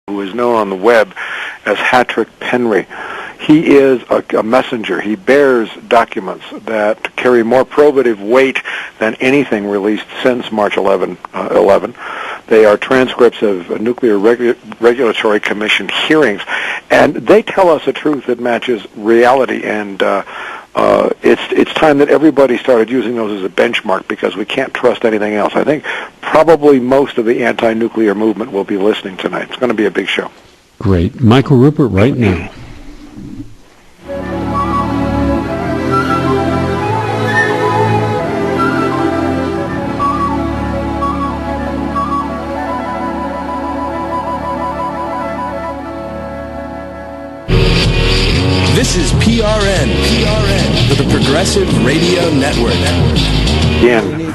who is known on the web as Hatrick Penry. He is a messenger. He bears documents that carry more probative weight than anything released since March 11. They are transcripts of Nuclear Regulatory Commission hearings, and they tell us a truth that matches reality, and it's time that everybody started using those as a benchmark, because we can't trust anything else. I think probably most of the anti-nuclear movement will be listening tonight. It's going to be a big show. Great. Michael Ruppert right now. This is PRN, for the Progressive Radio Network. Again,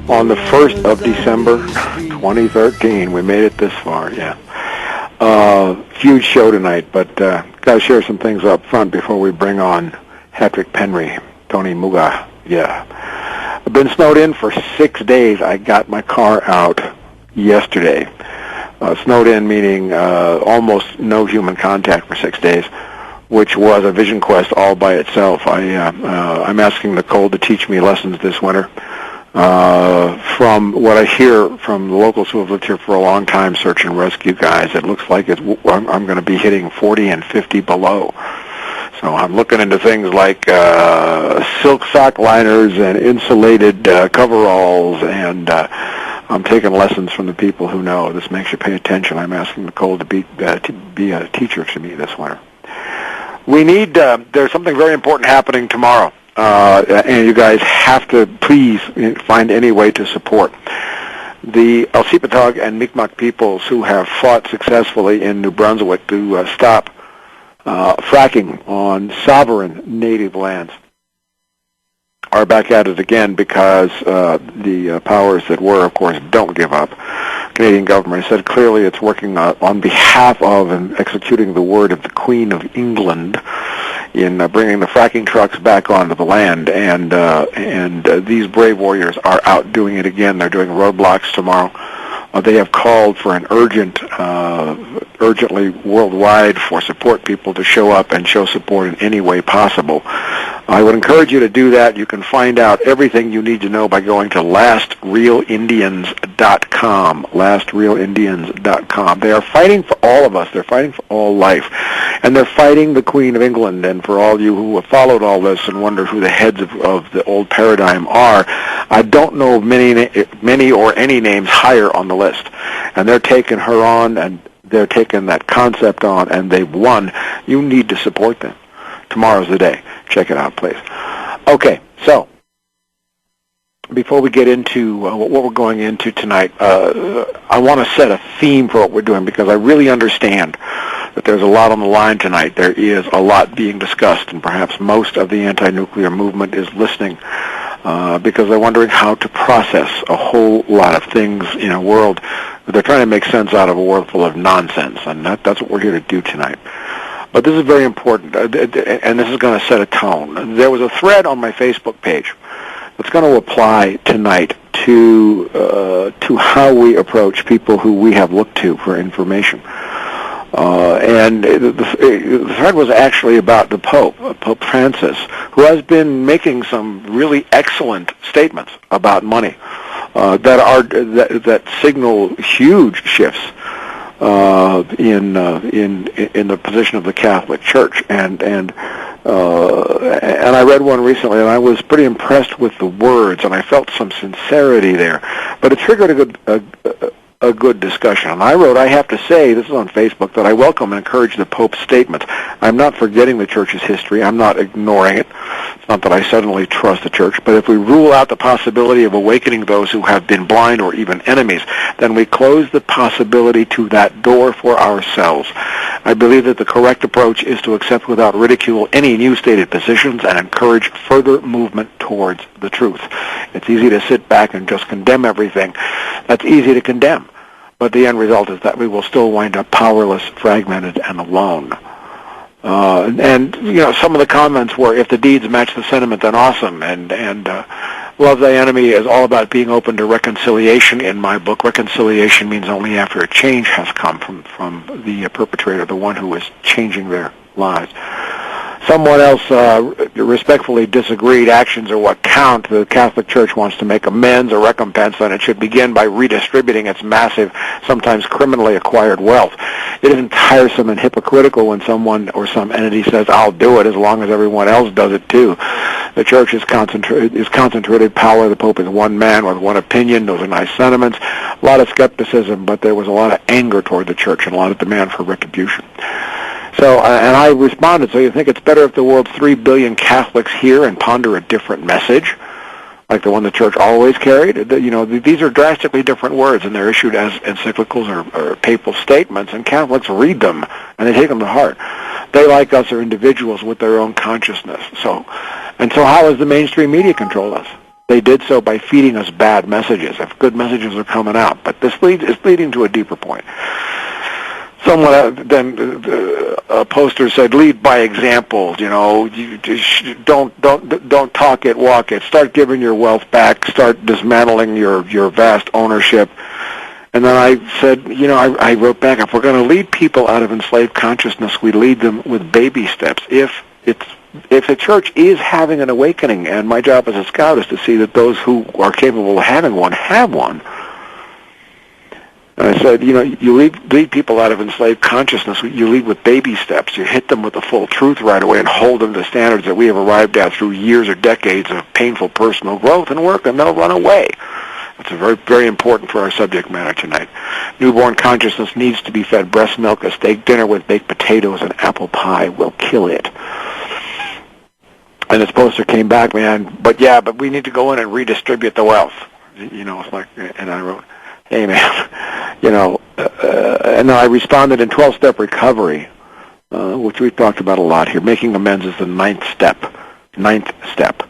on the 1st of December, 2013, we made it this far, yeah. Huge show tonight, but got to share some things up front before we bring on Hatrick Penry, Tony Muga, yeah. I've been snowed in for 6 days. I got my car out yesterday. Snowed in meaning almost no human contact for 6 days, which was a vision quest all by itself. I'm asking the cold to teach me lessons this winter. From what I hear from the locals who have lived here for a long time, search and rescue guys, it looks like I'm going to be hitting 40 and 50 below. So I'm looking into things like silk sock liners and insulated coveralls, and I'm taking lessons from the people who know. This makes you pay attention. I'm asking the cold to be a teacher to me this winter. We need, there's something very important happening tomorrow, and you guys have to please find any way to support the Elsipogtog and Mi'kmaq peoples who have fought successfully in New Brunswick to stop fracking on sovereign native lands. Are back at it again because the powers that were, of course, don't give up. Canadian government said clearly it's working on behalf of and executing the word of the Queen of England in bringing the fracking trucks back onto the land, and these brave warriors are out doing it again. They're doing roadblocks tomorrow. They have called for an urgently worldwide for support people to show up and show support in any way possible. I would encourage you to do that. You can find out everything you need to know by going to lastrealindians.com, lastrealindians.com. They are fighting for all of us. They're fighting for all life. And they're fighting the Queen of England. And for all you who have followed all this and wonder who the heads of the old paradigm are, I don't know of many or any names higher on the list. And they're taking her on, and they're taking that concept on, and they've won. You need to support them. Tomorrow's the day. Check it out, please. Okay, so before we get into what we're going into tonight, I want to set a theme for what we're doing, because I really understand that there's a lot on the line tonight. There is a lot being discussed, and perhaps most of the anti-nuclear movement is listening because they're wondering how to process a whole lot of things in a world. They're trying to make sense out of a world full of nonsense, and that's what we're here to do tonight. But this is very important, and this is going to set a tone. There was a thread on my Facebook page that's going to apply tonight to how we approach people who we have looked to for information. And the thread was actually about the Pope, Pope Francis, who has been making some really excellent statements about money that signal huge shifts in the position of the Catholic Church, and I read one recently, and I was pretty impressed with the words, and I felt some sincerity there. But it triggered a good discussion. And I wrote, I have to say, this is on Facebook, that I welcome and encourage the Pope's statements. I'm not forgetting the Church's history. I'm not ignoring it. It's not that I suddenly trust the Church, but if we rule out the possibility of awakening those who have been blind or even enemies, then we close the possibility to that door for ourselves. I believe that the correct approach is to accept without ridicule any new stated positions and encourage further movement towards the truth. It's easy to sit back and just condemn everything. That's easy to condemn. But the end result is that we will still wind up powerless, fragmented, and alone. And you know, some of the comments were, if the deeds match the sentiment, then awesome. And Love Thy Enemy is all about being open to reconciliation in my book. Reconciliation means only after a change has come from the perpetrator, the one who is changing their lives. Someone else respectfully disagreed. Actions are what count. The Catholic Church wants to make amends or recompense, and it should begin by redistributing its massive, sometimes criminally acquired wealth. It isn't tiresome and hypocritical when someone or some entity says, I'll do it as long as everyone else does it too. The Church is concentrated power. The Pope is one man with one opinion. Those are nice sentiments. A lot of skepticism, but there was a lot of anger toward the Church and a lot of demand for retribution. So, and I responded, so you think it's better if the world's 3 billion Catholics hear and ponder a different message, like the one the Church always carried? These are drastically different words, and they're issued as encyclicals or papal statements, and Catholics read them, and they take them to heart. They, like us, are individuals with their own consciousness. So how has the mainstream media controlled us? They did so by feeding us bad messages. If good messages are coming out, but this is leading to a deeper point. Someone then a poster said, "Lead by example. You just don't talk it, walk it. Start giving your wealth back. Start dismantling your vast ownership." And then I said, I wrote back, if we're going to lead people out of enslaved consciousness, we lead them with baby steps. If the Church is having an awakening, and my job as a scout is to see that those who are capable of having one have one. And I said, you lead people out of enslaved consciousness. You lead with baby steps. You hit them with the full truth right away and hold them to standards that we have arrived at through years or decades of painful personal growth and work, and they'll run away. That's very, very important for our subject matter tonight. Newborn consciousness needs to be fed breast milk. A steak dinner with baked potatoes and apple pie will kill it. And this poster came back, man, but we need to go in and redistribute the wealth. It's like, and I wrote, hey, man, and then I responded in 12-step recovery, which we've talked about a lot here. Making amends is the ninth step.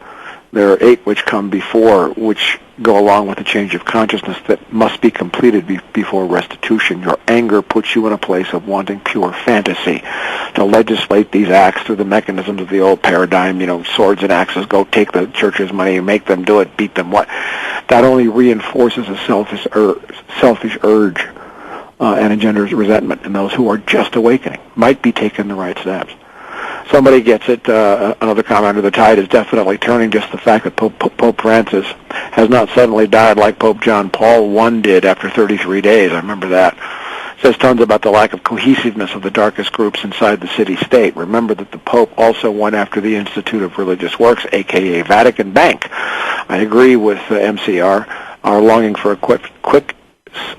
There are 8 which come before, which go along with the change of consciousness that must be completed before restitution. Your anger puts you in a place of wanting pure fantasy. To legislate these acts through the mechanisms of the old paradigm, swords and axes, go take the Church's money, make them do it, beat them, what? That only reinforces a selfish urge and engenders resentment in those who are just awakening, might be taking the right steps. Somebody gets it. Another commenter, the tide is definitely turning. Just the fact that Pope Francis has not suddenly died like Pope John Paul I did after 33 days. I remember that. Says tons about the lack of cohesiveness of the darkest groups inside the city-state. Remember that the Pope also went after the Institute of Religious Works, a.k.a. Vatican Bank. I agree with MCR. Our longing for a quick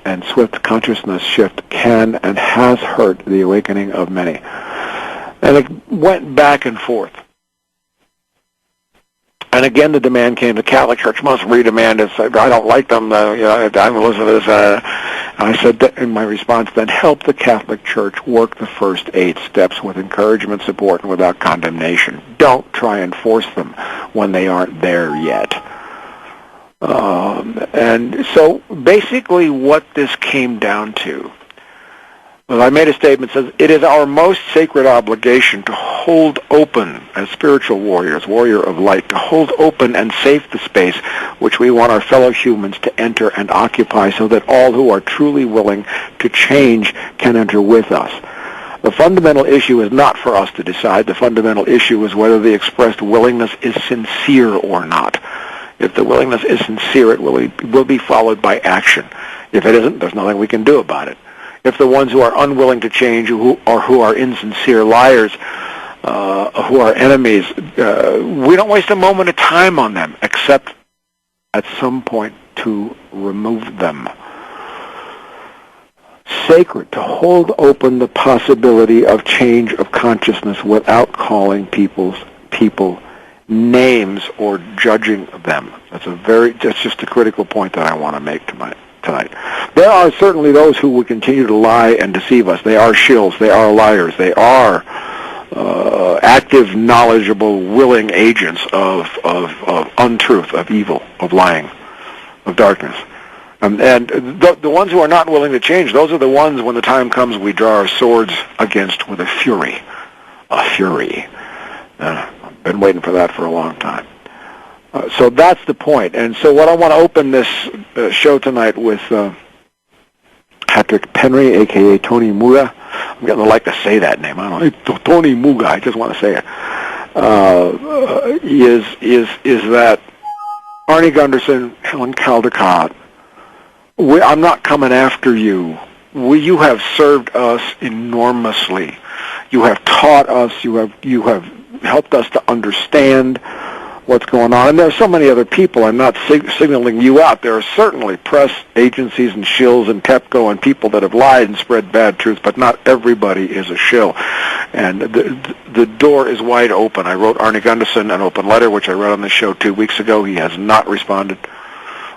and swift consciousness shift can and has hurt the awakening of many. And it went back and forth. And again, the demand came, the Catholic Church must redemand it. I don't like them. I'm listening to this. I said that in my response, then help the Catholic Church work the first 8 steps with encouragement, support, and without condemnation. Don't try and force them when they aren't there yet. And so basically what this came down to, well, I made a statement that says, it is our most sacred obligation to hold open, as spiritual warriors, warrior of light, to hold open and safe the space which we want our fellow humans to enter and occupy so that all who are truly willing to change can enter with us. The fundamental issue is not for us to decide. The fundamental issue is whether the expressed willingness is sincere or not. If the willingness is sincere, it will be followed by action. If it isn't, there's nothing we can do about it. If the ones who are unwilling to change who are insincere liars, who are enemies, we don't waste a moment of time on them, except at some point to remove them. Sacred to hold open the possibility of change of consciousness without calling people names or judging them. That's just a critical point that I want to make tonight. There are certainly those who would continue to lie and deceive us. They are shills. They are liars. They are active, knowledgeable, willing agents of untruth, of evil, of lying, of darkness. And the ones who are not willing to change, those are the ones, when the time comes, we draw our swords against with a fury. A fury. I've been waiting for that for a long time. So that's the point. And so what I want to open this show tonight with Hatrick Penry, a.k.a. Tony Muga. I'm going to like to say that name. I don't know. Tony Muga. I just want to say it. Is that Arnie Gunderson, Helen Caldecott, I'm not coming after you. You have served us enormously. You have taught us. You have helped us to understand what's going on. And there are so many other people. I'm not signaling you out. There are certainly press agencies and shills and TEPCO and people that have lied and spread bad truth, but not everybody is a shill. And the door is wide open. I wrote Arnie Gunderson an open letter, which I read on the show 2 weeks ago. He has not responded.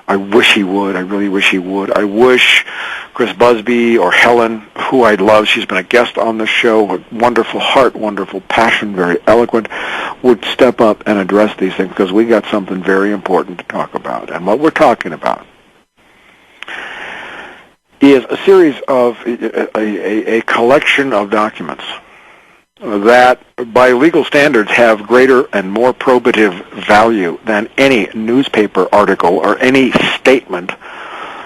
I wish he would. I really wish he would. I wish Chris Busby or Helen, who I love, she's been a guest on the show, a wonderful heart, wonderful passion, very eloquent, would step up and address these things, because we got something very important to talk about. And what we're talking about is a series of a collection of documents that, by legal standards, have greater and more probative value than any newspaper article or any statement,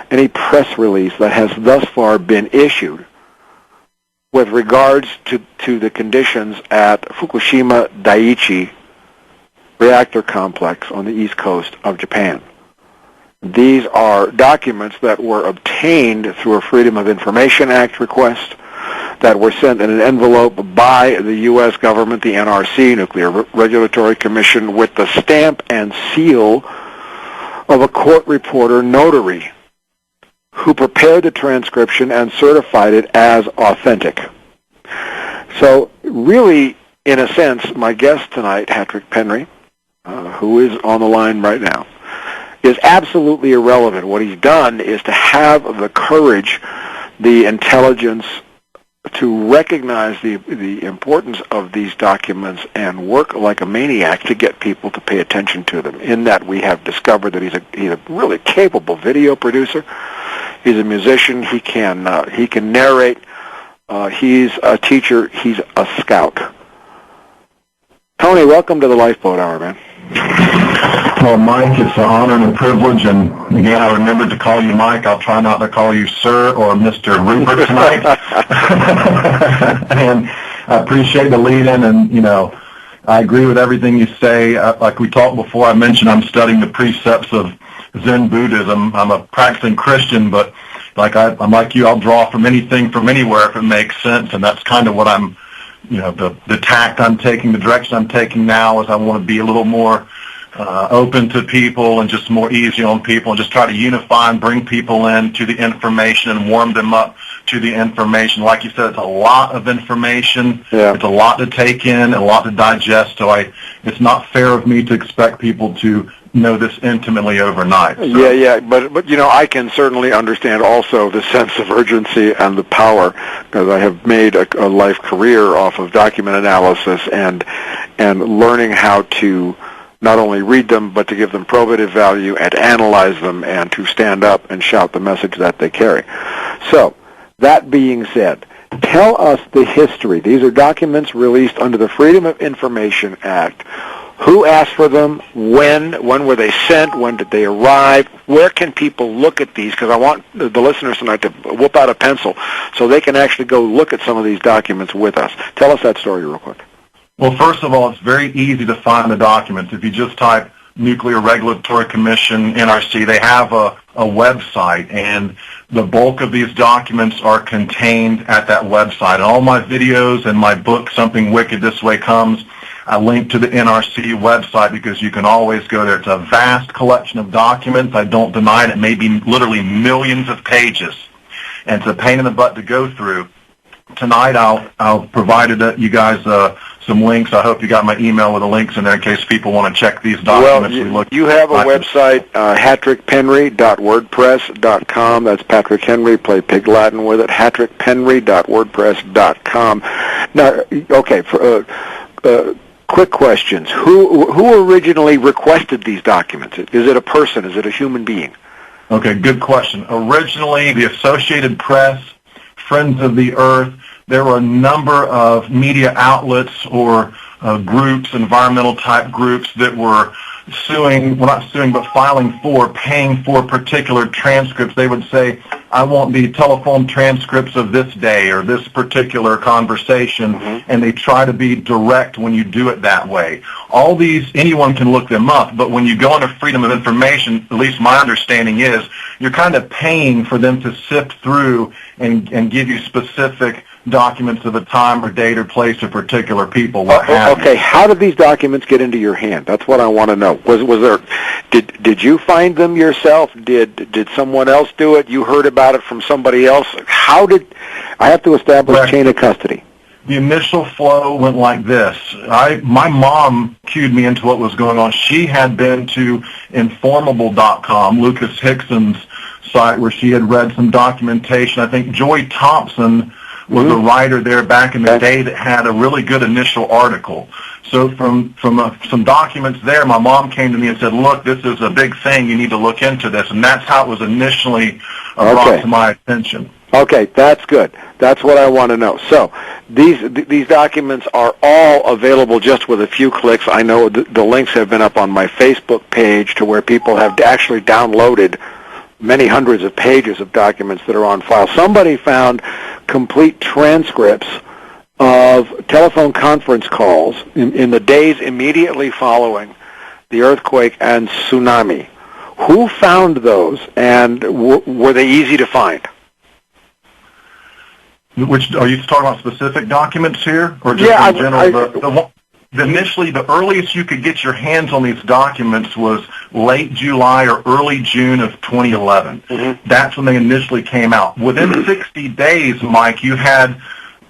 any press release that has thus far been issued with regards to the conditions at Fukushima Daiichi Reactor complex on the east coast of Japan. These are documents that were obtained through a Freedom of Information Act request, that were sent in an envelope by the U.S. government, the NRC, Nuclear Regulatory Commission, with the stamp and seal of a court reporter notary who prepared the transcription and certified it as authentic. So really, in a sense, my guest tonight, Hatrick Penry, who is on the line right now, is absolutely irrelevant. What he's done is to have the courage, the intelligence, to recognize the importance of these documents and work like a maniac to get people to pay attention to them. In that, we have discovered that he's a really capable video producer. He's a musician. He can narrate. He's a teacher. He's a scout. Tony, welcome to the Lifeboat Hour, man. Well, Mike, it's an honor and a privilege, and again, I remembered to call you Mike. I'll try not to call you Sir or Mr. Ruppert tonight. And I appreciate the lead-in, and, I agree with everything you say. Like we talked before, I mentioned I'm studying the precepts of Zen Buddhism. I'm a practicing Christian, but I'm like you, I'll draw from anything from anywhere if it makes sense, and that's kind of what I'm, the tact I'm taking, the direction I'm taking now is I want to be a little more open to people and just more easy on people and just try to unify and bring people in to the information and warm them up to the information. Like you said, it's a lot of information. Yeah. It's a lot to take in and a lot to digest. So it's not fair of me to expect people to know this intimately overnight. So. Yeah, but I can certainly understand also the sense of urgency and the power, because I have made a life career off of document analysis and learning how to not only read them, but to give them probative value and to analyze them and to stand up and shout the message that they carry. So, that being said, tell us the history. These are documents released under the Freedom of Information Act. Who asked for them? When were they sent? When did they arrive? Where can people look at these? Because I want the listeners tonight to whip out a pencil so they can actually go look at some of these documents with us. Tell us that story real quick. Well, first of all, it's very easy to find the documents. If you just type Nuclear Regulatory Commission, NRC, they have a website, and the bulk of these documents are contained at that website. And all my videos and my book, Something Wicked This Way Comes, I link to the NRC website because you can always go there. It's a vast collection of documents. I don't deny it. It may be literally millions of pages, and it's a pain in the butt to go through. Tonight, I'll provide you guys some links. I hope you got my email with the links in there in case people want to check these documents. Well, you have a website, hatrickpenry.wordpress.com. That's Patrick Henry. Play Pig Latin with it. hatrickpenry.wordpress.com. Now, okay, quick questions. Who originally requested these documents? Is it a person? Is it a human being? Okay, good question. Originally, the Associated Press, Friends of the Earth, there were a number of media outlets or groups, environmental type groups, that were suing, well, not suing, but filing for, paying for particular transcripts. They would say, I want the telephone transcripts of this day or this particular conversation, and they try to be direct when you do it that way. All these, anyone can look them up, but when you go into Freedom of Information, at least my understanding is, you're kind of paying for them to sift through and give you specific documents of a time or date or place or particular people. Okay, how did these documents get into your hand? That's what I want to know. Was there? Did you find them yourself? Did someone else do it? You heard about it from somebody else? How did I have to establish chain of custody? The initial flow went like this. My mom cued me into what was going on. She had been to Informable.com, Lucas Hickson's site, where she had read some documentation. I think Joy Thompson was a writer there back in the day that had a really good initial article. So from some documents there, my mom came to me and said, look, this is a big thing. You need to look into this. And that's how it was initially brought to my attention. Okay, that's good. That's what I want to know. So these documents are all available just with a few clicks. I know the links have been up on my Facebook page to where people have actually downloaded many hundreds of pages of documents that are on file. Somebody found complete transcripts of telephone conference calls in the days immediately following the earthquake and tsunami. Who found those, and were they easy to find? Which, are you talking about specific documents here, or just in general? Initially, the earliest you could get your hands on these documents was late July or early June of 2011. That's when they initially came out. Within 60 days, Mike, you had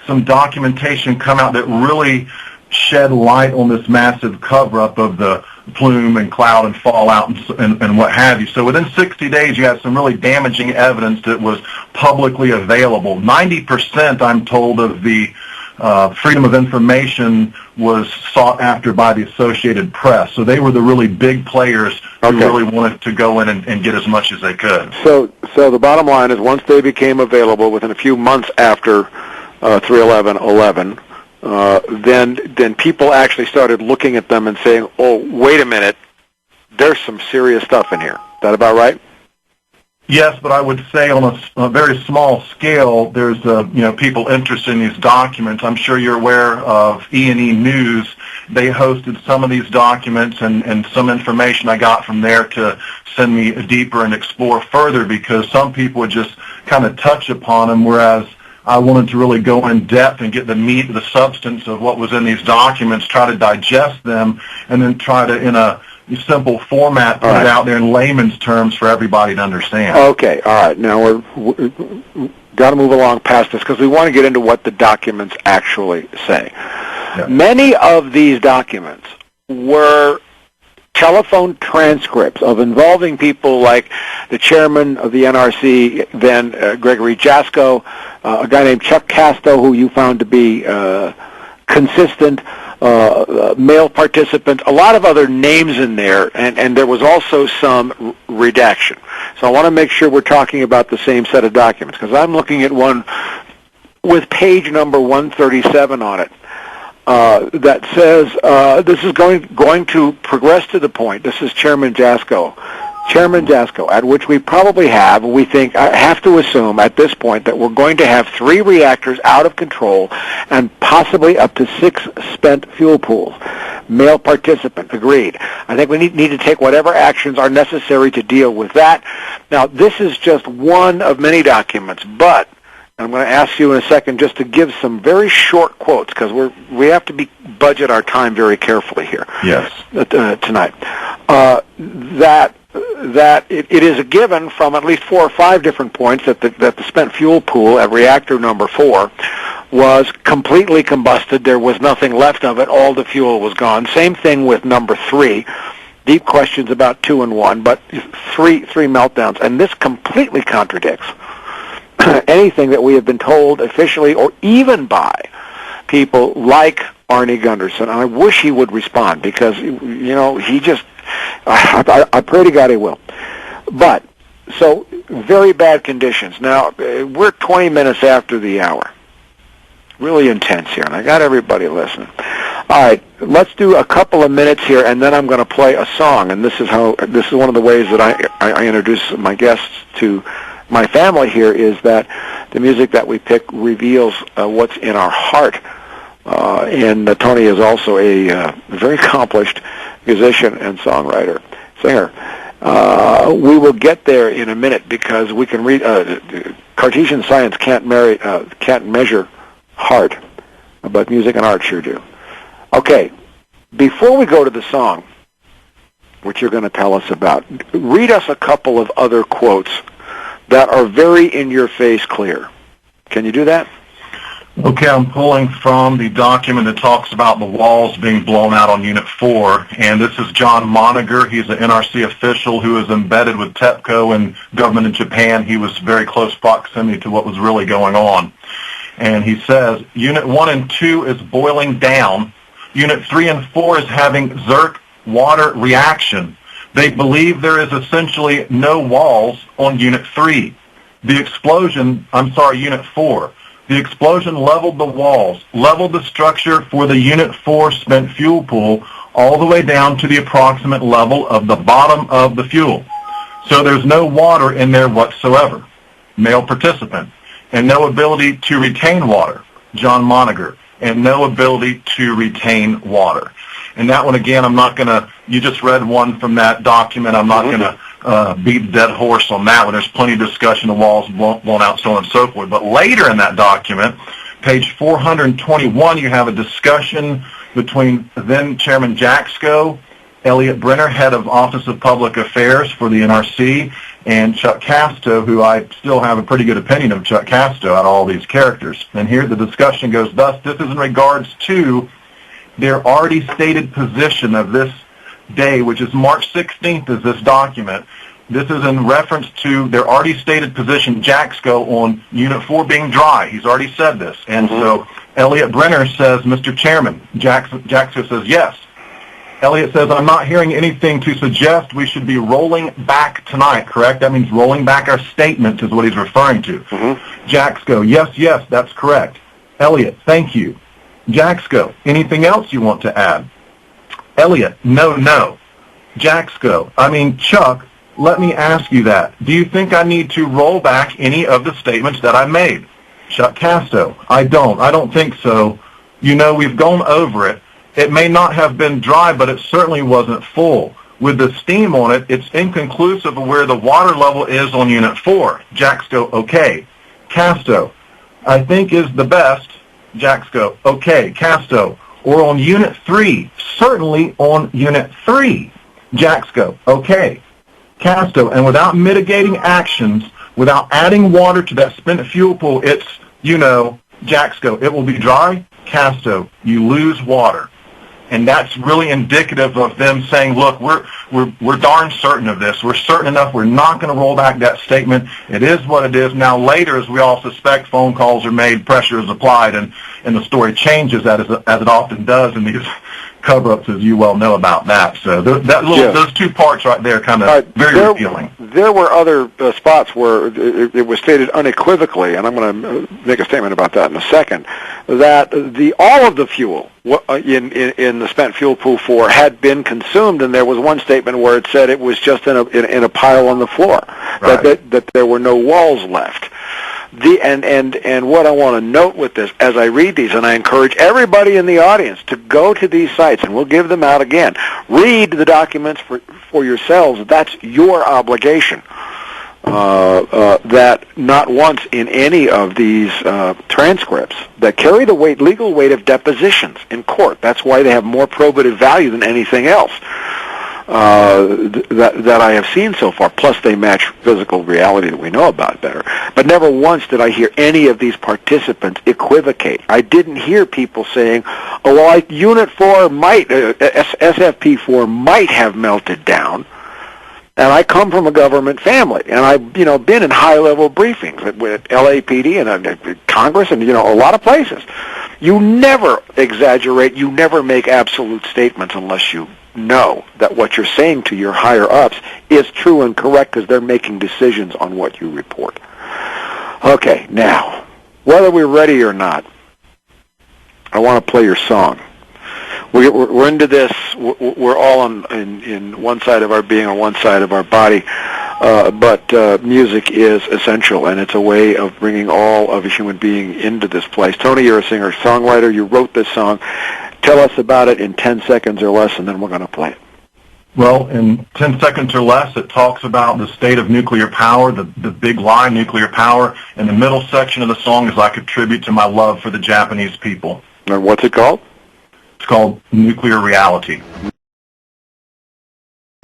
some documentation come out that really shed light on this massive cover-up of the plume and cloud and fallout and what have you. So within 60 days, you had some really damaging evidence that was publicly available. 90%, I'm told, of the Freedom of Information was sought after by the Associated Press. So they were the really big players who really wanted to go in and get as much as they could. So the bottom line is, once they became available within a few months after 3/11/11, then people actually started looking at them and saying, oh, wait a minute, there's some serious stuff in here. Is that about right? Yes, but I would say on a very small scale, there's people interested in these documents. I'm sure you're aware of E&E News. They hosted some of these documents, and some information I got from there to send me deeper and explore further, because some people would just kind of touch upon them, whereas I wanted to really go in depth and get the meat, the substance of what was in these documents, try to digest them, and then try to, in a simple format, put it out there in layman's terms for everybody to understand. Okay, all right. Now we're got to move along past this because we want to get into what the documents actually say. Yeah. Many of these documents were telephone transcripts of involving people like the chairman of the NRC, then Gregory Jasko, a guy named Chuck Casto, who you found to be consistent, male participant, a lot of other names in there, and there was also some redaction. So I want to make sure we're talking about the same set of documents, because I'm looking at one with page number 137 on it. That says this is going to progress to the point. This is Chairman Jasko, at which we probably have, we think, I have to assume at this point that we're going to have 3 reactors out of control and possibly up to 6 spent fuel pools. Male participant, agreed. I think we need to take whatever actions are necessary to deal with that. Now, this is just one of many documents, but I'm going to ask you in a second just to give some very short quotes, because we have to budget our time very carefully here. Yes. Tonight. That it is a given from at least 4 or 5 different points that the spent fuel pool at reactor number 4 was completely combusted. There was nothing left of it. All the fuel was gone. Same thing with number 3. Deep questions about 2 and 1, but three meltdowns. And this completely contradicts anything that we have been told officially or even by people like Arnie Gunderson. And I wish he would respond, because, he just, I pray to God he will. But, so, very bad conditions. Now, we're 20 minutes after the hour. really intense here, and I got everybody listening. All right, let's do a couple of minutes here, and then I'm going to play a song. And this is one of the ways that I introduce my guests to my family here, is that the music that we pick reveals what's in our heart. And Tony is also a very accomplished musician and songwriter, singer. We will get there in a minute because we can read. Cartesian science can't measure heart, but music and art sure do. Okay, before we go to the song, which you're going to tell us about, read us a couple of other quotes that are very in-your-face clear. Can you do that? Okay, I'm pulling from the document that talks about the walls being blown out on Unit 4, and this is John Moniger. He's an NRC official who is embedded with TEPCO and government in Japan. He was very close proximity to what was really going on. And he says, Unit 1 and 2 is boiling down. Unit 3 and 4 is having Zerk water reaction. They believe there is essentially no walls on Unit 3. Unit 4. The explosion leveled the walls, leveled the structure for the Unit 4 spent fuel pool all the way down to the approximate level of the bottom of the fuel. So there's no water in there whatsoever. Male participant. And no ability to retain water. John Moniger. And no ability to retain water. And that one, again, I'm not going to, you just read one from that document. I'm not going to beat the dead horse on that one. There's plenty of discussion of walls blown out, so on and so forth. But later in that document, page 421, you have a discussion between then Chairman Jaxco, Elliot Brenner, head of Office of Public Affairs for the NRC, and Chuck Casto, who I still have a pretty good opinion of Chuck Casto out of all these characters. And here the discussion goes thus. This is in regards to their already stated position of this day, which is March 16th is this document. This is in reference to their already stated position, Jaxco, on Unit 4 being dry. He's already said this. And so Elliot Brenner says, Mr. Chairman. Jaxco says, yes. Elliot says, I'm not hearing anything to suggest we should be rolling back tonight, correct? That means rolling back our statements is what he's referring to. Jaxco, yes, that's correct. Elliot, thank you. Jaxco, anything else you want to add? Elliot, no. Jaxco, Chuck, let me ask you that. Do you think I need to roll back any of the statements that I made? Chuck Casto, I don't think so. We've gone over it. It may not have been dry, but it certainly wasn't full. With the steam on it, it's inconclusive of where the water level is on Unit 4. Jaxco, okay. Casto, I think is the best. Jaxco, okay. Casto, or on Unit 3, certainly on Unit 3. Jaxco, okay. Casto, and without mitigating actions, without adding water to that spent fuel pool, it's, Jaxco, it will be dry. Casto, you lose water. And that's really indicative of them saying, look, we're darn certain of this. We're certain enough we're not going to roll back that statement. It is what it is. Now, later, as we all suspect, phone calls are made, pressure is applied, and the story changes as it often does in these cover-ups, as you well know about that. So those two parts right there kind of very revealing. There were other spots where it was stated unequivocally, and I'm going to make a statement about that in a second, that all of the fuel in the spent fuel pool 4 had been consumed, and there was one statement where it said it was just in a pile on the floor, that there were no walls left. And what I want to note with this, as I read these, and I encourage everybody in the audience to go to these sites, and we'll give them out again. Read the documents for yourselves. That's your obligation. That not once in any of these transcripts that carry the legal weight of depositions in court. That's why they have more probative value than anything else that I have seen so far. Plus, they match physical reality that we know about better. But never once did I hear any of these participants equivocate. I didn't hear people saying, "Oh, well, Unit 4 might, SFP4 might have melted down." And I come from a government family, and I've been in high-level briefings with LAPD and Congress and a lot of places. You never exaggerate. You never make absolute statements unless you know that what you're saying to your higher-ups is true and correct, because they're making decisions on what you report. Okay, now, whether we're ready or not, I want to play your song. We're into this. We're all in one side of our being or one side of our body, but music is essential, and it's a way of bringing all of a human being into this place. Tony, you're a singer-songwriter. You wrote this song. Tell us about it in 10 seconds or less, and then we're going to play it. Well, in 10 seconds or less, it talks about the state of nuclear power, the big lie, nuclear power. And the middle section of the song is like a tribute to my love for the Japanese people. And what's it called? It's called Nuclear Reality.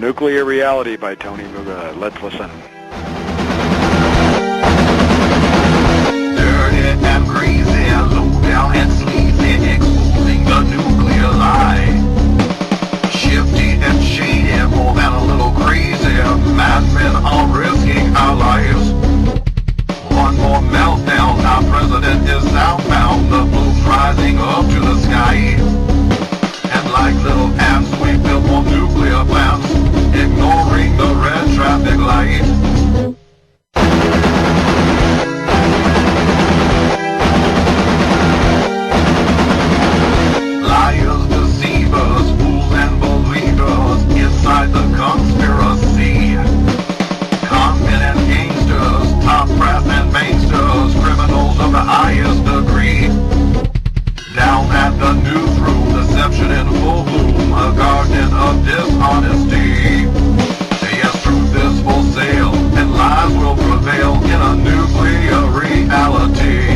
Nuclear Reality by Tony Muga. Let's listen. Dirty and greasy, low down and sleazy, exposing the nuclear lie. Shifty and shady, more than a little crazy, madmen are risking our lives. One more meltdown, our president is outbound, the blues rising up to the sky. And like little ants, we build more nuclear plants, ignoring the red traffic light. Liars, deceivers, fools and believers inside the conspiracy. Conmen and gangsters, top brass and banksters, criminals of the highest degree. Down at the newsroom, deception in full bloom, a garden of dishonesty. Yes, truth is for sale, and lies will prevail in a nuclear reality.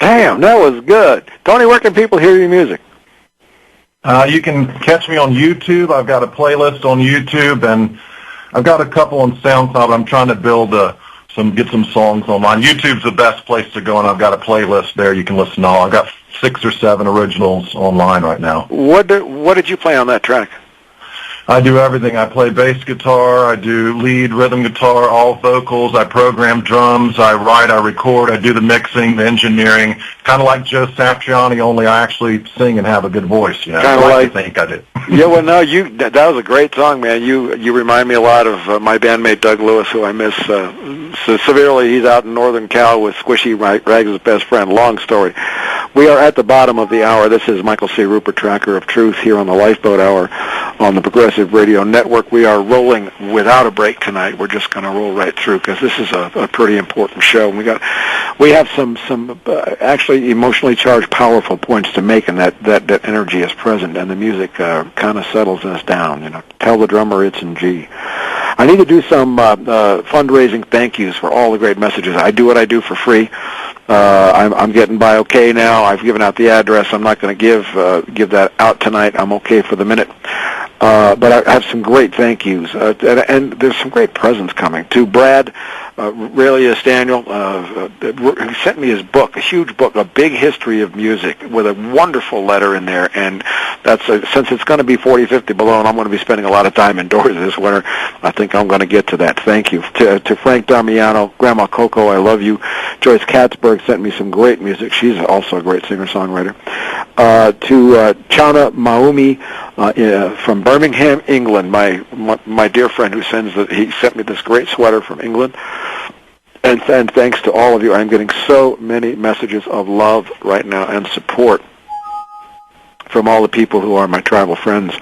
Damn, that was good. Tony, where can people hear your music? You can catch me on YouTube. I've got a playlist on YouTube, and I've got a couple on SoundCloud. I'm trying to build get some songs online. YouTube's the best place to go, and I've got a playlist there. You can listen to all. I've got 6 or 7 originals online right now. What did you play on that track? I do everything. I play bass guitar, I do lead rhythm guitar, all vocals, I program drums, I write, I record, I do the mixing, the engineering, kind of like Joe Satriani, only I actually sing and have a good voice. Yeah, kind of I like to think I do. Yeah, well, no, that was a great song, man. You remind me a lot of my bandmate Doug Lewis, who I miss so severely. He's out in Northern Cal with Squishy Rags' best friend. Long story. We are at the bottom of the hour. This is Michael C. Ruppert, Tracker of Truth, here on the Lifeboat Hour on the Progressive Radio Network. We are rolling without a break tonight. We're just going to roll right through because this is a pretty important show. We have some actually emotionally charged, powerful points to make, and that energy is present, and the music kind of settles us down. You know, tell the drummer it's in G. I need to do some fundraising thank yous for all the great messages. I do what I do for free. I'm getting by okay now. I've given out the address. I'm not going to give that out tonight. I'm okay for the minute. But I have some great thank yous, and there's some great presents coming too. Brad Relius Daniel he sent me his book, a huge book, A Big History of Music, with a wonderful letter in there. And that's since it's going to be 40, 50 below, and I'm going to be spending a lot of time indoors this winter, I think I'm going to get to that. Thank you to Frank Damiano, Grandma Coco, I love you. Joyce Katzberg sent me some great music. She's also a great singer-songwriter. To Chana Maumi from Birmingham, England, my dear friend who he sent me this great sweater from England. And thanks to all of you. I'm getting so many messages of love right now and support from all the people who are my tribal friends,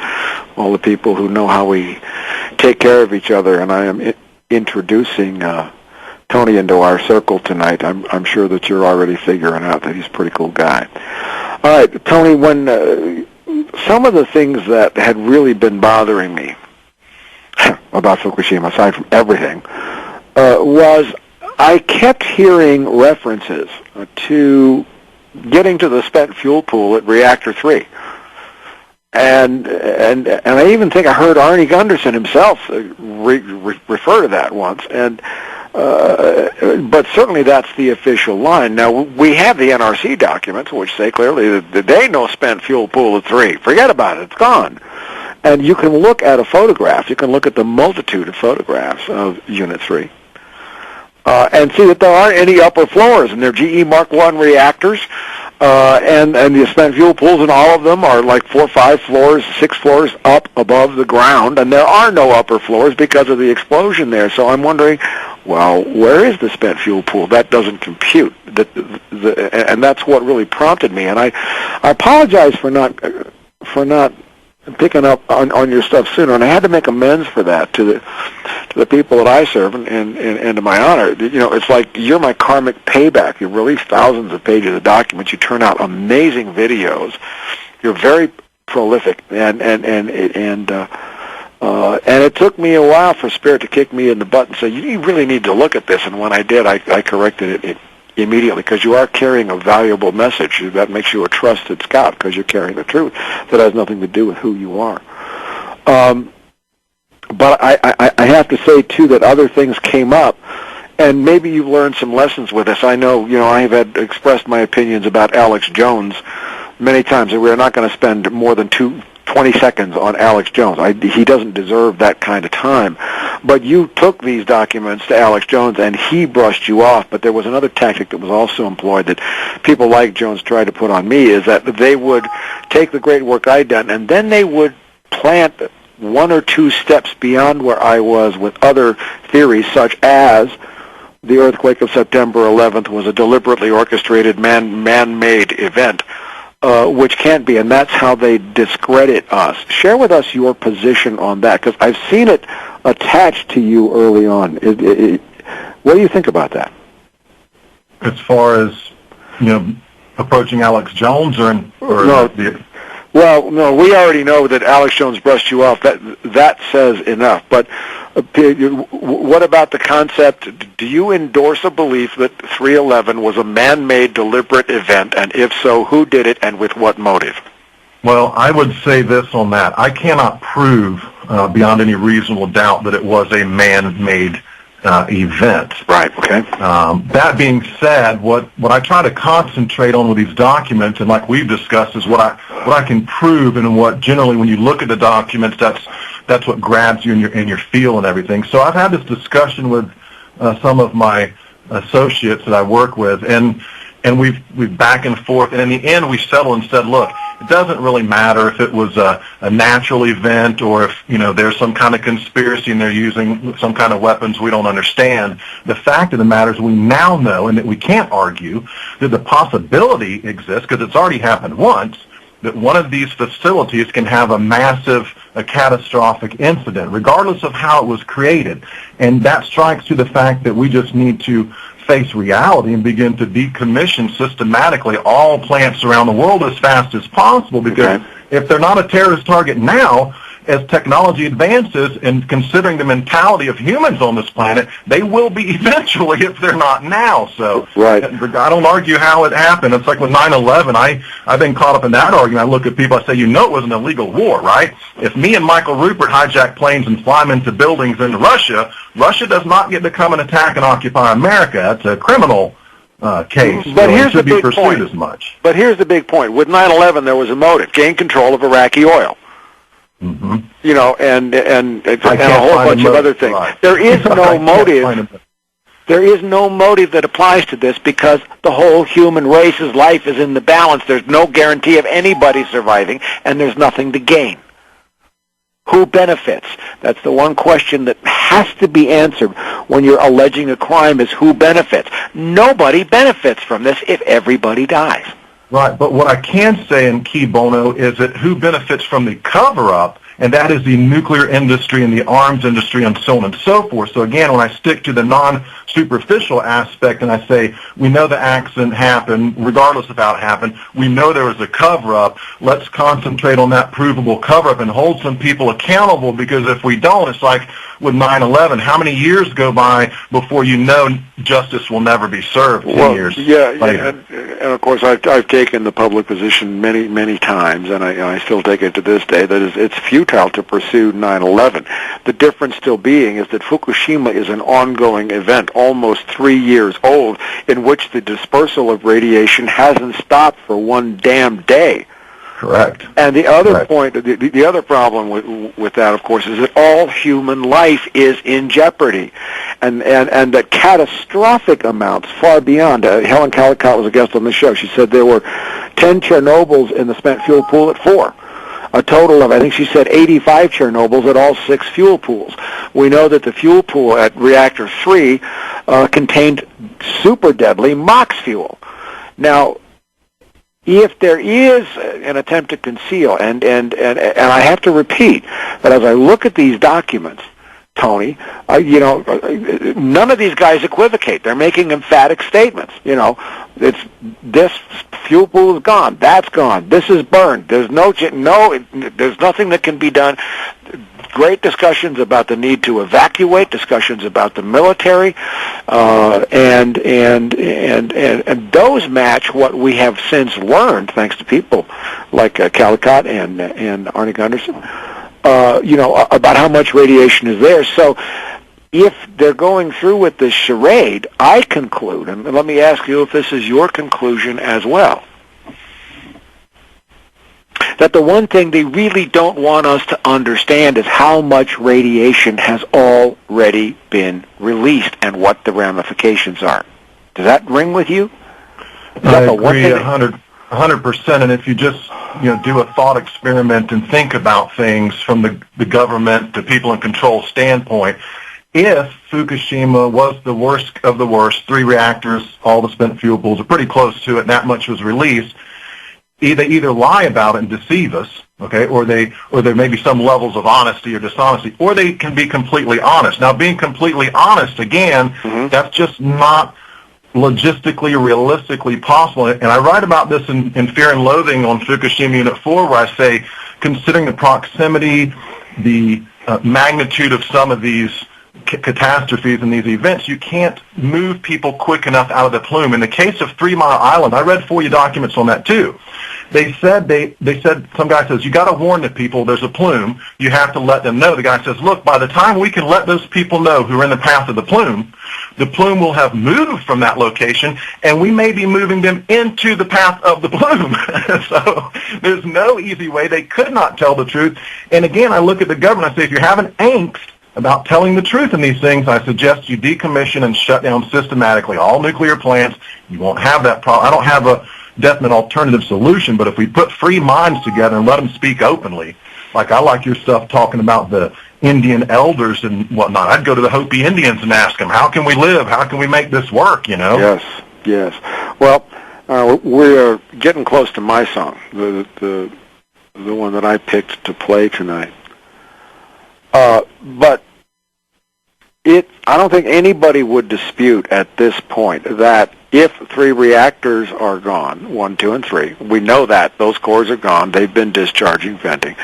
all the people who know how we take care of each other. And I am introducing Tony into our circle tonight. I'm sure that you're already figuring out that he's a pretty cool guy. All right, Tony, when some of the things that had really been bothering me about Fukushima, aside from everything, was I kept hearing references to getting to the spent fuel pool at Reactor 3. And I even think I heard Arnie Gunderson himself refer to that once. But certainly that's the official line. Now, we have the NRC documents, which say clearly that there ain't no spent fuel pool at 3. Forget about it. It's gone. And you can look at a photograph. You can look at the multitude of photographs of Unit 3 and see that there aren't any upper floors, and they're GE Mark I reactors, and the spent fuel pools in all of them are like 4, 5 floors, 6 floors up above the ground, and there are no upper floors because of the explosion there. So I'm wondering, well, where is the spent fuel pool? That doesn't compute, and that's what really prompted me. And I apologize for not picking up on your stuff sooner, and I had to make amends for that to the people that I serve, and to my honor. You know, it's like you're my karmic payback. You release thousands of pages of documents. You turn out amazing videos. You're very prolific, and it took me a while for Spirit to kick me in the butt and say, you really need to look at this. And when I did, I corrected it immediately, because you are carrying a valuable message. That makes you a trusted scout, because you're carrying the truth that has nothing to do with who you are. But I have to say, too, that other things came up, and maybe you've learned some lessons with this. I know, I have expressed my opinions about Alex Jones many times, and we're not going to spend more than 20 seconds on Alex Jones. He doesn't deserve that kind of time. But you took these documents to Alex Jones, and he brushed you off. But there was another tactic that was also employed that people like Jones tried to put on me, is that they would take the great work I'd done, and then they would plant 1 or 2 steps beyond where I was with other theories, such as the earthquake of September 11th was a deliberately orchestrated man-made event. Which can't be, and that's how they discredit us. Share with us your position on that, because I've seen it attached to you early on. What do you think about that? As far as, approaching Alex Jones no. Well, no, we already know that Alex Jones brushed you off. That says enough. But what about the concept? Do you endorse a belief that 3/11 was a man-made deliberate event, and if so, who did it and with what motive? Well, I would say this on that. I cannot prove beyond any reasonable doubt that it was a man-made event. Right, okay. That being said, what I try to concentrate on with these documents, and like we've discussed, is what I can prove, and what generally when you look at the documents, that's that's what grabs you in your feel and everything. So I've had this discussion with some of my associates that I work with, and we've back and forth, and in the end we settled and said, look, it doesn't really matter if it was a natural event or if, there's some kind of conspiracy and they're using some kind of weapons we don't understand. The fact of the matter is we now know, and that we can't argue, that the possibility exists, because it's already happened once, that one of these facilities can have a catastrophic incident, regardless of how it was created. And that strikes to the fact that we just need to face reality and begin to decommission systematically all plants around the world as fast as possible, because if they're not a terrorist target now, as technology advances, and considering the mentality of humans on this planet, they will be eventually if they're not now. So I don't argue how it happened. It's like with 9/11, I've been caught up in that argument. I look at people, I say, it was an illegal war, right? If me and Michael Ruppert hijack planes and fly them into buildings in Russia, Russia does not get to come and attack and occupy America. That's a criminal case. But here's the big point. As much. But here's the big point. With 9/11, there was a motive: gain control of Iraqi oil. Mm-hmm. And a whole bunch of other things. Right. There is no motive. There is no motive that applies to this, because the whole human race's life is in the balance. There's no guarantee of anybody surviving, and there's nothing to gain. Who benefits? That's the one question that has to be answered when you're alleging a crime, is who benefits. Nobody benefits from this if everybody dies. Right, but what I can say in key bono is that who benefits from the cover-up, and that is the nuclear industry and the arms industry and so on and so forth. So again, when I stick to the non-superficial aspect and I say, we know the accident happened, regardless of how it happened, we know there was a cover-up, let's concentrate on that provable cover-up and hold some people accountable, because if we don't, it's like with 9/11, how many years go by before justice will never be served 10 years later? And of course I've taken the public position many, many times, and I still take it to this day, that it's futile to pursue 9/11. The difference still being is that Fukushima is an ongoing event, almost 3 years old, in which the dispersal of radiation hasn't stopped for one damn day. Correct. And the other point, the other problem with that, of course, is that all human life is in jeopardy, and that catastrophic amounts far beyond. Helen Calicott was a guest on the show. She said there were 10 Chernobyls in the spent fuel pool at 4. A total of, I think she said, 85 Chernobyls at all 6 fuel pools. We know that the fuel pool at Reactor 3 contained super deadly MOX fuel. Now, if there is an attempt to conceal, and I have to repeat that as I look at these documents, Tony, none of these guys equivocate. They're making emphatic statements. It's this fuel pool is gone, that's gone, this is burned. There's there's nothing that can be done. Great discussions about the need to evacuate, discussions about the military, and those match what we have since learned, thanks to people like Calicott and Arne Gunderson, about how much radiation is there. So if they're going through with this charade, I conclude, and let me ask you if this is your conclusion as well, that the one thing they really don't want us to understand is how much radiation has already been released and what the ramifications are. Does that ring with you? I agree 100%. And if you just do a thought experiment and think about things from the government to people in control standpoint, if Fukushima was the worst of the worst, 3 reactors, all the spent fuel pools are pretty close to it, and that much was released, they either lie about it and deceive us, okay, or there may be some levels of honesty or dishonesty, or they can be completely honest. Now, being completely honest, again, that's just not logistically or realistically possible. And I write about this in Fear and Loathing on Fukushima Unit 4, where I say, considering the proximity, the magnitude of some of these catastrophes and these events, you can't move people quick enough out of the plume. In the case of 3 Mile Island, I read FOIA documents on that too. They said some guy says, you got to warn the people there's a plume. You have to let them know. The guy says, look, by the time we can let those people know who are in the path of the plume will have moved from that location, and we may be moving them into the path of the plume. So there's no easy way. They could not tell the truth. And again, I look at the government, I say, if you're having angst about telling the truth in these things, I suggest you decommission and shut down systematically all nuclear plants. You won't have that problem. I don't have a definite alternative solution, but if we put free minds together and let them speak openly, like I like your stuff talking about the Indian elders and whatnot, I'd go to the Hopi Indians and ask them, how can we live? How can we make this work, you know? Yes. Well, we're getting close to my song, the one that I picked to play tonight. But I don't think anybody would dispute at this point that if 3 reactors are gone, 1, 2, and 3, we know that those cores are gone. They've been discharging, venting,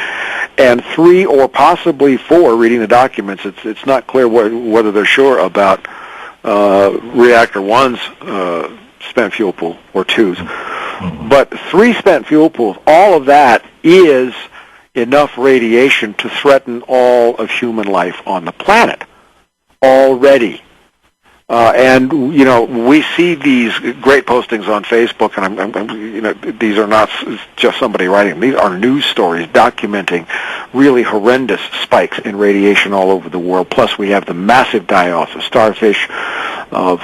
and 3 or possibly 4. Reading the documents, it's not clear whether they're sure about reactor 1's spent fuel pool or 2's, but 3 spent fuel pools. All of that is enough radiation to threaten all of human life on the planet already. And you know, we see these great postings on Facebook, and these are not just somebody writing. These are news stories documenting really horrendous spikes in radiation all over the world. Plus, we have the massive die-offs of starfish, of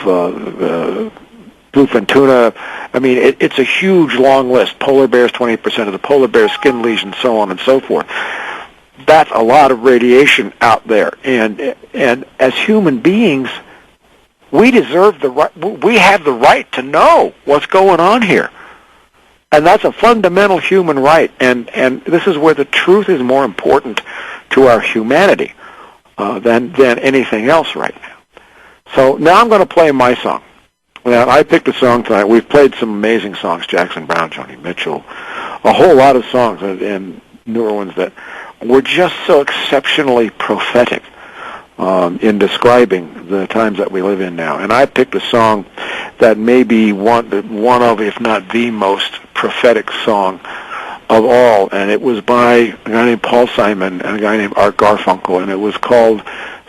bluefin tuna. I mean, it's a huge, long list. Polar bears, 20% of the polar bears, skin lesions, so on and so forth. That's a lot of radiation out there, and as human beings, we deserve the right. We have the right to know what's going on here, and that's a fundamental human right. And this is where the truth is more important to our humanity than anything else right now. So now I'm going to play my song. Now, I picked a song tonight. We've played some amazing songs: Jackson Browne, Joni Mitchell, a whole lot of songs in New Orleans that were just so exceptionally prophetic in describing the times that we live in now. And I picked a song that may be one of, if not the most prophetic song of all, and it was by a guy named Paul Simon and a guy named Art Garfunkel, and it was called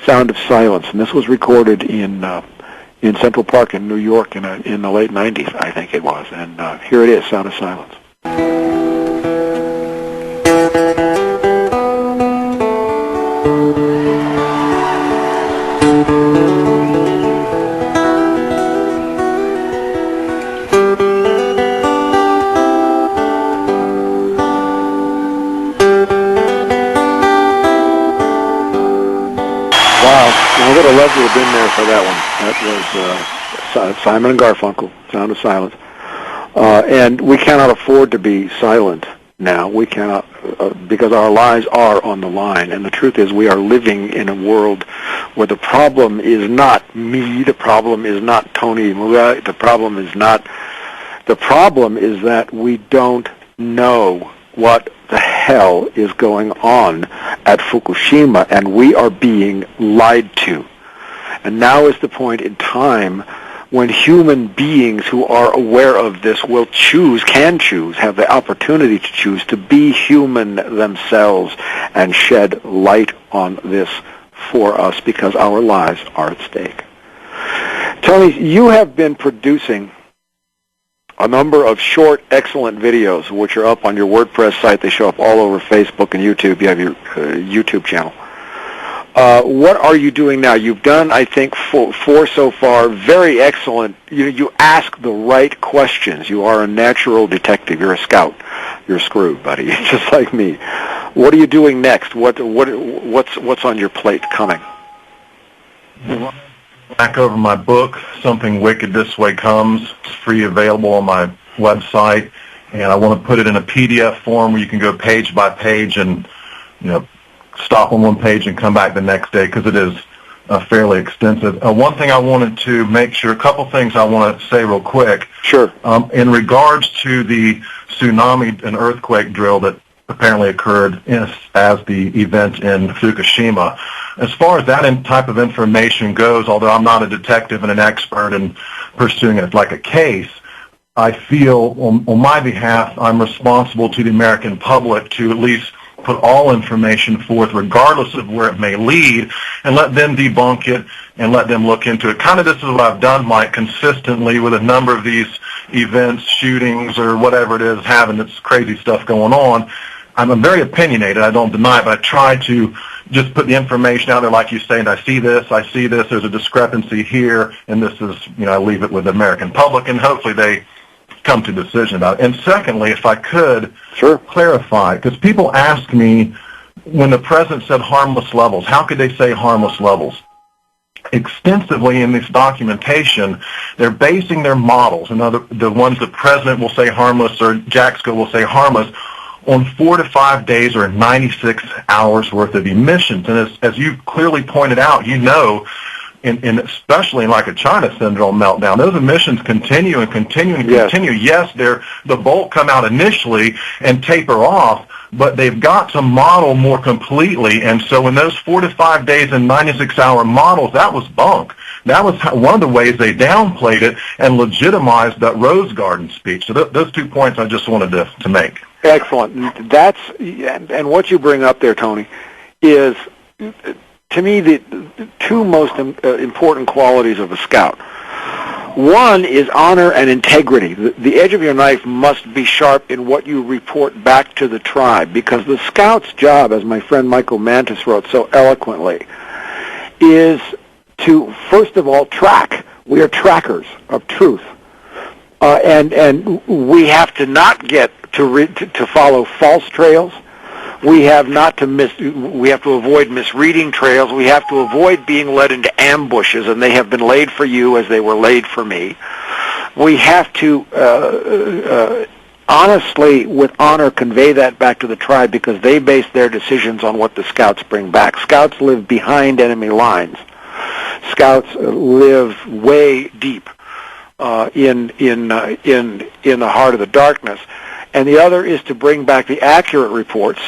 Sound of Silence. And this was recorded in Central Park in New York in the late 90s, I think it was. And here it is, Sound of Silence. I would have loved to have been there for that one. That was Simon and Garfunkel, Sound of Silence. And we cannot afford to be silent now. We cannot, because our lives are on the line. And the truth is, we are living in a world where the problem is not me, the problem is not Tony Muga, the problem is that we don't know what the hell is going on at Fukushima, and we are being lied to. And now is the point in time when human beings who are aware of this can choose, have the opportunity to choose to be human themselves and shed light on this for us, because our lives are at stake. Tony, you have been producing a number of short, excellent videos, which are up on your WordPress site. They show up all over Facebook and YouTube. You have your YouTube channel. What are you doing now? You've done, I think, four so far. Very excellent. You ask the right questions. You are a natural detective. You're a scout. You're screwed, buddy. Just like me. What are you doing next? What's on your plate coming? Back over my book, Something Wicked This Way Comes. It's free, available on my website, and I want to put it in a PDF form where you can go page by page and, stop on one page and come back the next day, because it is fairly extensive. One thing I wanted to make sure, a couple things I want to say real quick. Sure. In regards to the tsunami and earthquake drill that apparently occurred as the event in Fukushima, as far as that type of information goes, although I'm not a detective and an expert in pursuing it like a case, I feel on my behalf I'm responsible to the American public to at least put all information forth, regardless of where it may lead, and let them debunk it and let them look into it. Kind of this is what I've done, Mike, consistently with a number of these events, shootings, or whatever it is, having this crazy stuff going on. I'm very opinionated, I don't deny it, but I try to just put the information out there like you say, and I see this, there's a discrepancy here, and this is, I leave it with the American public, and hopefully they come to a decision about it. And secondly, if I could clarify, because people ask me, when the president said harmless levels, how could they say harmless levels? Extensively in this documentation, they're basing their models, the ones the president will say harmless or Jaxco will say harmless, on 4 to 5 days or 96 hours worth of emissions. And as you clearly pointed out, in especially in like a China syndrome meltdown, those emissions continue and continue and continue. Yes, the bolt come out initially and taper off, but they've got to model more completely. And so in those 4 to 5 days and 96-hour models, that was bunk. That was one of the ways they downplayed it and legitimized that Rose Garden speech. So those 2 points I just wanted to make. Excellent. And what you bring up there, Tony, is, to me, the 2 most important qualities of a scout. One is honor and integrity. The edge of your knife must be sharp in what you report back to the tribe, because the scout's job, as my friend Michael Mantis wrote so eloquently, is to, first of all, track. We are trackers of truth. And we have to not get to follow false trails. We have to avoid misreading trails. We have to avoid being led into ambushes, and they have been laid for you as they were laid for me. We have to honestly, with honor, convey that back to the tribe, because they base their decisions on what the scouts bring back. Scouts live behind enemy lines. Scouts live way deep in the heart of the darkness. And the other is to bring back the accurate reports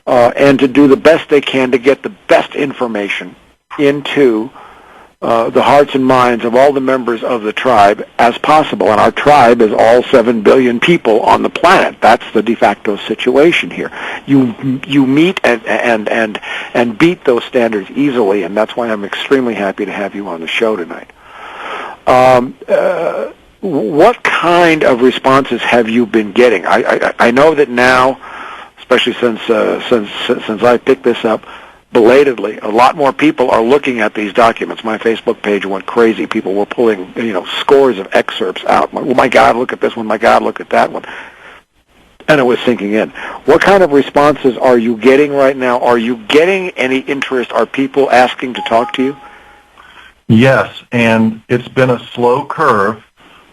and to do the best they can to get the best information into the hearts and minds of all the members of the tribe as possible. And our tribe is all 7 billion people on the planet. That's the de facto situation here. You meet and beat those standards easily, and that's why I'm extremely happy to have you on the show tonight. What kind of responses have you been getting? I know that now, especially since I picked this up belatedly, a lot more people are looking at these documents. My Facebook page went crazy. People were pulling, scores of excerpts out. Oh my God, look at this one. My God, look at that one. And it was sinking in. What kind of responses are you getting right now? Are you getting any interest? Are people asking to talk to you? Yes, and it's been a slow curve.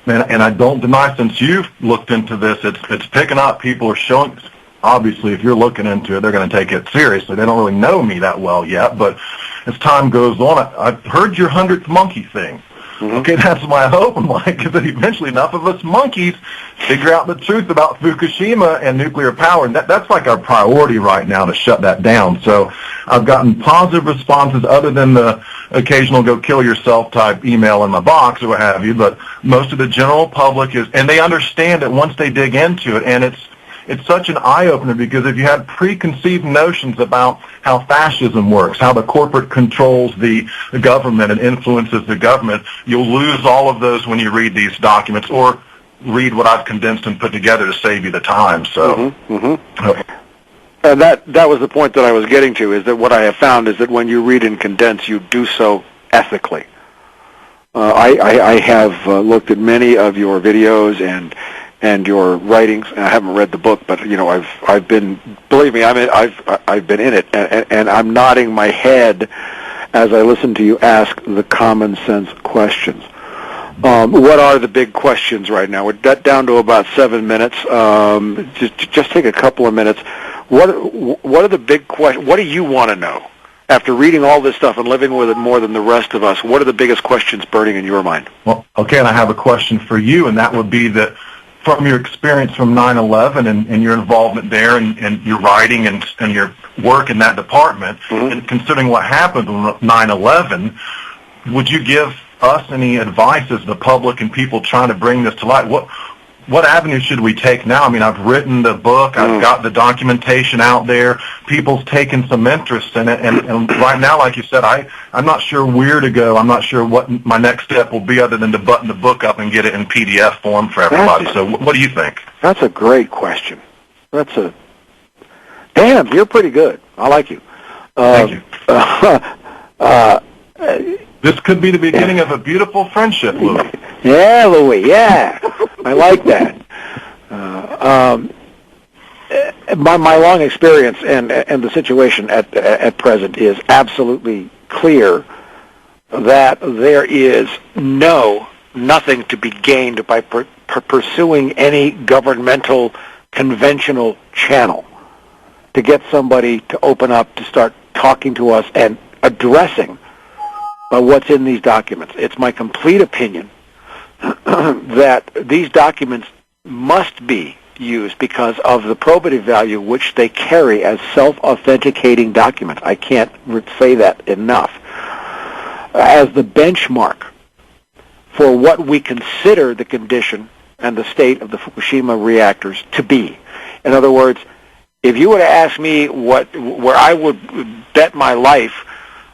And I don't deny, since you've looked into this, it's picking up. People are showing, obviously, if you're looking into it, they're going to take it seriously. They don't really know me that well yet, but as time goes on, I've heard your 100th monkey thing. Mm-hmm. Okay, that's my hope, Mike, is that eventually enough of us monkeys figure out the truth about Fukushima and nuclear power. And that's like our priority right now, to shut that down. So I've gotten positive responses other than the occasional go kill yourself type email in my box or what have you, but most of the general public and they understand it once they dig into it, and it's such an eye-opener, because if you had preconceived notions about how fascism works, how the corporate controls the government and influences the government, you'll lose all of those when you read these documents, or read what I've condensed and put together to save you the time. So, And that was the point that I was getting to, is that what I have found is that when you read and condense, you do so ethically. I have looked at many of your videos and your writings. I haven't read the book, but I've been, believe me, I've been in it, and I'm nodding my head as I listen to you ask the common sense questions. What are the big questions right now? We're down to about 7 minutes. Just take a couple of minutes. What are the big questions? What do you want to know? After reading all this stuff and living with it more than the rest of us, what are the biggest questions burning in your mind? Well, okay, and I have a question for you, and that would be that from your experience from 9/11 and your involvement there and your writing and your work in that department, and considering what happened on 9/11, would you give us any advice as the public and people trying to bring this to light? What avenue should we take now? I mean, I've written the book. I've got the documentation out there. People's taken some interest in it. And right now, like you said, I'm not sure where to go. I'm not sure what my next step will be other than to button the book up and get it in PDF form for everybody. So what do you think? That's a great question. Damn, you're pretty good. I like you. Thank you. This could be the beginning of a beautiful friendship, Louis. Yeah, Louis, yeah. I like that. My long experience and the situation at present is absolutely clear that there is nothing to be gained by pursuing any governmental conventional channel to get somebody to open up, to start talking to us and addressing what's in these documents. It's my complete opinion that these documents must be used because of the probative value which they carry as self-authenticating documents. I can't say that enough. As the benchmark for what we consider the condition and the state of the Fukushima reactors to be. In other words, if you were to ask me where I would bet my life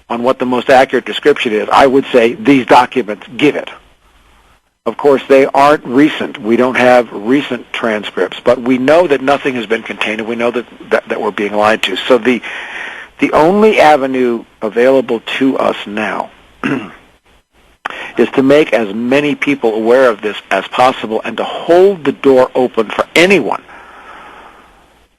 on what the most accurate description is, I would say these documents give it. Of course, they aren't recent. We don't have recent transcripts, but we know that nothing has been contained, and we know that we're being lied to. So the only avenue available to us now is to make as many people aware of this as possible and to hold the door open for anyone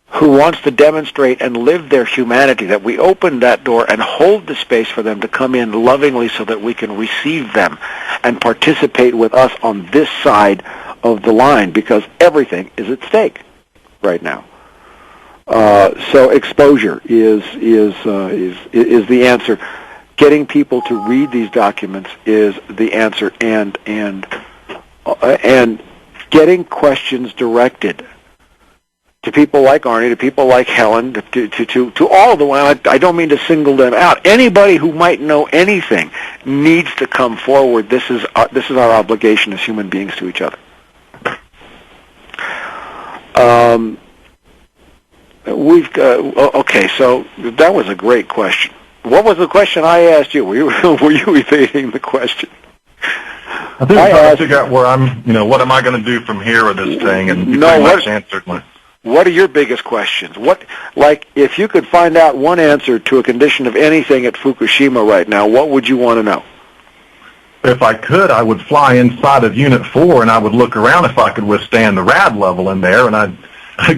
who wants to demonstrate and live their humanity, that we open that door and hold the space for them to come in lovingly so that we can receive them and participate with us on this side of the line, because everything is at stake right now. So exposure is the answer. Getting people to read these documents is the answer, and getting questions directed to people like Arnie, to people like Helen, to all of the ones. I don't mean to single them out. Anybody who might know anything needs to come forward. This is our obligation as human beings to each other. Okay, so that was a great question. What was the question I asked you? Were you evading the question? I think I'm trying to figure out what am I going to do from here with this thing, and you pretty much answered my. What are your biggest questions? If you could find out one answer to a condition of anything at Fukushima right now, what would you want to know? If I could, I would fly inside of Unit 4 and I would look around if I could withstand the rad level in there, and I'd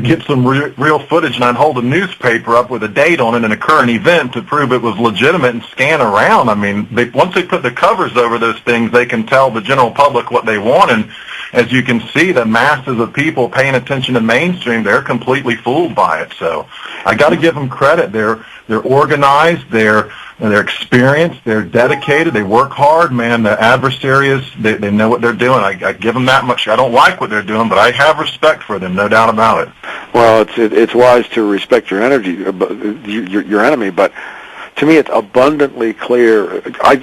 get some real footage, and I'd hold a newspaper up with a date on it and a current event to prove it was legitimate and scan around. I mean, once they put the covers over those things, they can tell the general public what they want, and as you can see, the masses of people paying attention to mainstream, they're completely fooled by it. So I got to give them credit. They're organized, they're experienced, they're dedicated, they work hard, man. The adversaries, they know what they're doing. I give them that much. I don't like what they're doing, but I have respect for them, no doubt about it. Well, it's wise to respect your your enemy, but to me it's abundantly clear.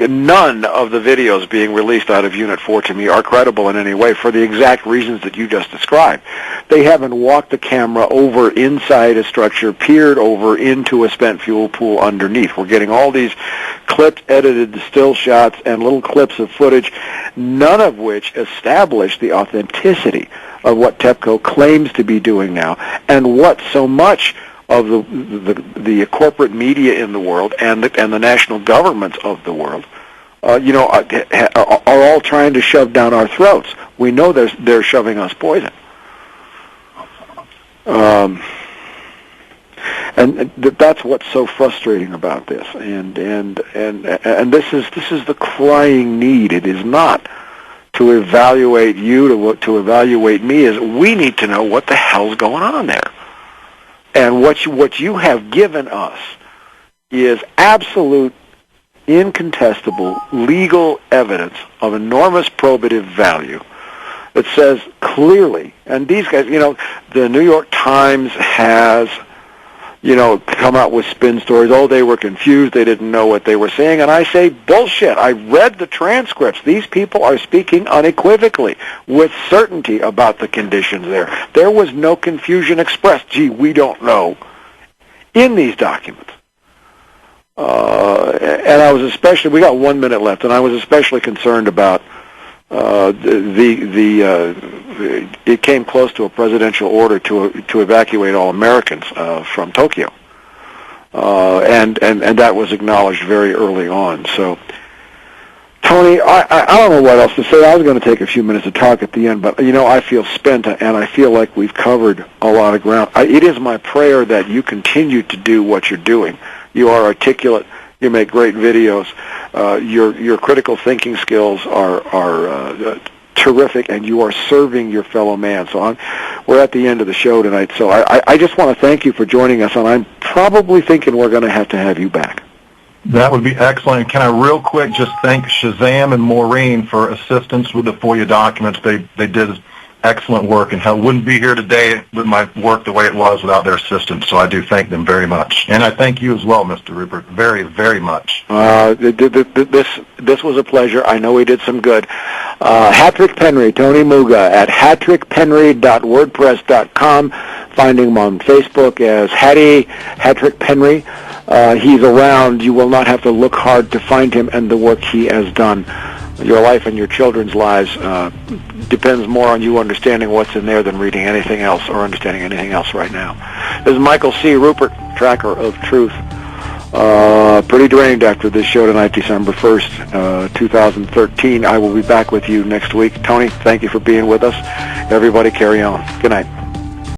None of the videos being released out of Unit 4 to me are credible in any way for the exact reasons that you just described. They haven't walked the camera over inside a structure, peered over into a spent fuel pool underneath. We're getting all these clipped, edited still shots and little clips of footage, none of which establish the authenticity of what TEPCO claims to be doing now, and what so much of the corporate media in the world and the national governments of the world, are all trying to shove down our throats. We know they're shoving us poison, and that's what's so frustrating about this. And this is the crying need. It is not to evaluate you, to evaluate me. Is we need to know what the hell's going on there. And what you have given us is absolute, incontestable, legal evidence of enormous probative value that says clearly, and these guys, the New York Times has, come out with spin stories. Oh, they were confused. They didn't know what they were saying. And I say, bullshit. I read the transcripts. These people are speaking unequivocally with certainty about the conditions there. There was no confusion expressed. Gee, we don't know in these documents. And I was especially, we got 1 minute left, and I was especially concerned about it came close to a presidential order to evacuate all Americans from Tokyo, and that was acknowledged very early on. So, Tony, I don't know what else to say. I was going to take a few minutes to talk at the end, but I feel spent, and I feel like we've covered a lot of ground. It is my prayer that you continue to do what you're doing. You are articulate. You make great videos. Your critical thinking skills are terrific, and you are serving your fellow man. So we're at the end of the show tonight. So I just want to thank you for joining us, and I'm probably thinking we're going to have you back. That would be excellent. Can I real quick just thank SHAZZAM and Maureen for assistance with the FOIA documents. They did excellent work, and wouldn't be here today with my work the way it was without their assistance. So I do thank them very much. And I thank you as well, Mr. Ruppert, very, very much. This was a pleasure. I know we did some good. Hatrick Penry, Tony Muga, at hatrickpenry.wordpress.com. Finding him on Facebook as Hatrick Penry. He's around. You will not have to look hard to find him and the work he has done. Your life and your children's lives depends more on you understanding what's in there than reading anything else or understanding anything else right now. This is Michael C. Ruppert, Tracker of Truth. Pretty drained after this show tonight, December 1st, 2013. I will be back with you next week. Tony, thank you for being with us. Everybody carry on. Good night.